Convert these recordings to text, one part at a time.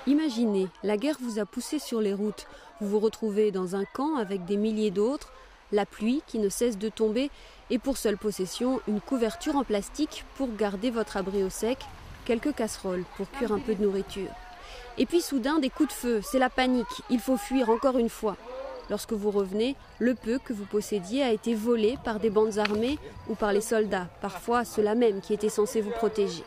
Imaginez, la guerre vous a poussé sur les routes. Vous vous retrouvez dans un camp avec des milliers d'autres, la pluie qui ne cesse de tomber et pour seule possession, une couverture en plastique pour garder votre abri au sec, quelques casseroles pour cuire un peu de nourriture. Et puis soudain, des coups de feu, c'est la panique, il faut fuir encore une fois. Lorsque vous revenez, le peu que vous possédiez a été volé par des bandes armées ou par les soldats, parfois ceux-là même qui étaient censés vous protéger.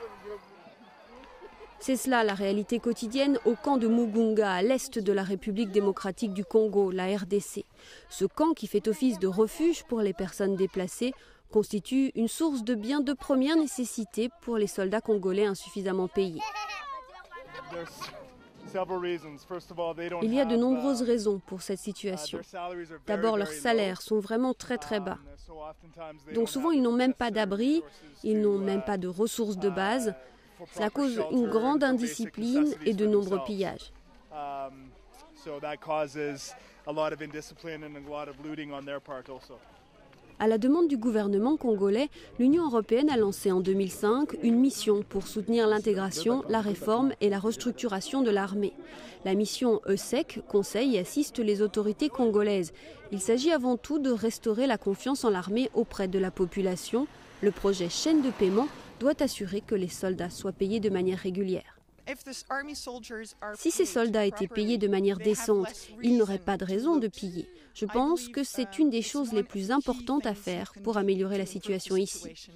C'est cela la réalité quotidienne au camp de Mugunga, à l'est de la République démocratique du Congo, la RDC. Ce camp, qui fait office de refuge pour les personnes déplacées, constitue une source de biens de première nécessité pour les soldats congolais insuffisamment payés. Il y a de nombreuses raisons pour cette situation. D'abord, leurs salaires sont vraiment très bas. Donc souvent, ils n'ont même pas d'abri, ils n'ont même pas de ressources de base. Cela cause une grande indiscipline et de nombreux pillages. À la demande du gouvernement congolais, l'Union européenne a lancé en 2005 une mission pour soutenir l'intégration, la réforme et la restructuration de l'armée. La mission EUSEC conseille et assiste les autorités congolaises. Il s'agit avant tout de restaurer la confiance en l'armée auprès de la population. Le projet chaîne de paiement doit assurer que les soldats soient payés de manière régulière. Si ces soldats étaient payés de manière décente, ils n'auraient pas de raison de piller. Je pense que c'est une des choses les plus importantes à faire pour améliorer la situation ici.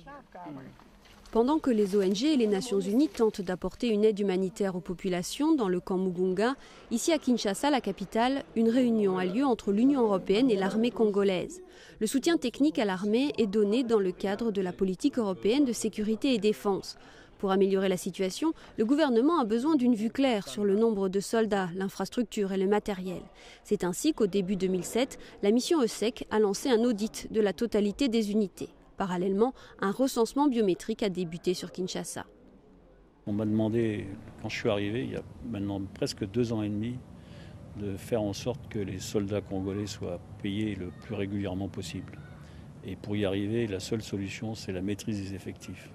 Pendant que les ONG et les Nations Unies tentent d'apporter une aide humanitaire aux populations dans le camp Mugunga, ici à Kinshasa, la capitale, une réunion a lieu entre l'Union européenne et l'armée congolaise. Le soutien technique à l'armée est donné dans le cadre de la politique européenne de sécurité et défense. Pour améliorer la situation, le gouvernement a besoin d'une vue claire sur le nombre de soldats, l'infrastructure et le matériel. C'est ainsi qu'au début 2007, la mission EUSEC a lancé un audit de la totalité des unités. Parallèlement, un recensement biométrique a débuté sur Kinshasa. On m'a demandé, quand je suis arrivé, il y a maintenant presque 2 ans et demi, de faire en sorte que les soldats congolais soient payés le plus régulièrement possible. Et pour y arriver, la seule solution, c'est la maîtrise des effectifs.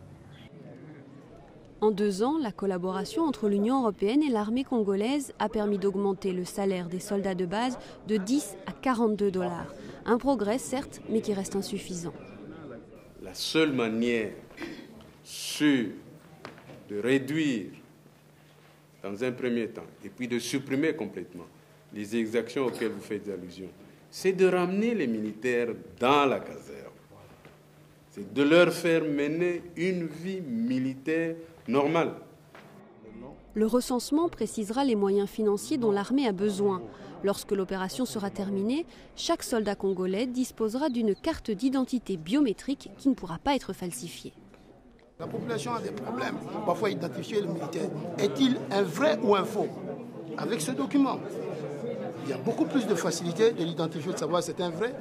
En 2 ans, la collaboration entre l'Union européenne et l'armée congolaise a permis d'augmenter le salaire des soldats de base de 10 à 42 $. Un progrès, certes, mais qui reste insuffisant. La seule manière sûre de réduire dans un premier temps et puis de supprimer complètement les exactions auxquelles vous faites allusion, c'est de ramener les militaires dans la caserne. C'est de leur faire mener une vie militaire normale. Le recensement précisera les moyens financiers dont l'armée a besoin. Lorsque l'opération sera terminée, chaque soldat congolais disposera d'une carte d'identité biométrique qui ne pourra pas être falsifiée. La population a des problèmes, parfois identifier le militaire. Est-il un vrai ou un faux? Avec ce document, il y a beaucoup plus de facilité de l'identifier, de savoir si c'est un vrai.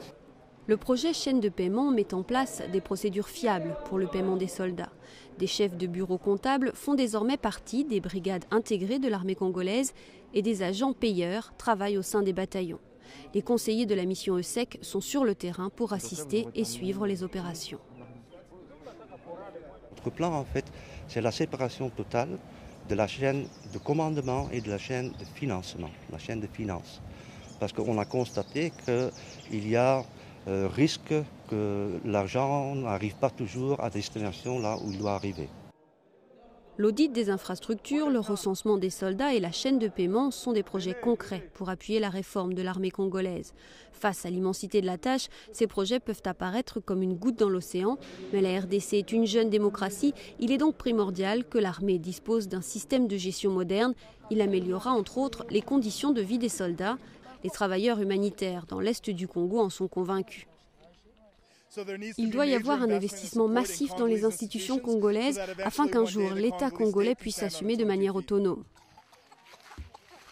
Le projet chaîne de paiement met en place des procédures fiables pour le paiement des soldats. Des chefs de bureau comptables font désormais partie des brigades intégrées de l'armée congolaise et des agents payeurs travaillent au sein des bataillons. Les conseillers de la mission EUSEC sont sur le terrain pour assister et suivre les opérations. Notre plan, en fait, c'est la séparation totale de la chaîne de commandement et de la chaîne de financement, la chaîne de finance. Parce qu'on a constaté qu'il y a risque que l'argent n'arrive pas toujours à destination là où il doit arriver. L'audit des infrastructures, le recensement des soldats et la chaîne de paiement sont des projets concrets pour appuyer la réforme de l'armée congolaise. Face à l'immensité de la tâche, ces projets peuvent apparaître comme une goutte dans l'océan, mais la RDC est une jeune démocratie. Il est donc primordial que l'armée dispose d'un système de gestion moderne. Il améliorera entre autres les conditions de vie des soldats. Les travailleurs humanitaires dans l'est du Congo en sont convaincus. Il doit y avoir un investissement massif dans les institutions congolaises afin qu'un jour l'État congolais puisse s'assumer de manière autonome.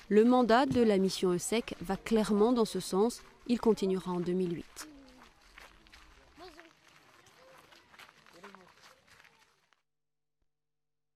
Le mandat de la mission EUSEC va clairement dans ce sens. Il continuera en 2008.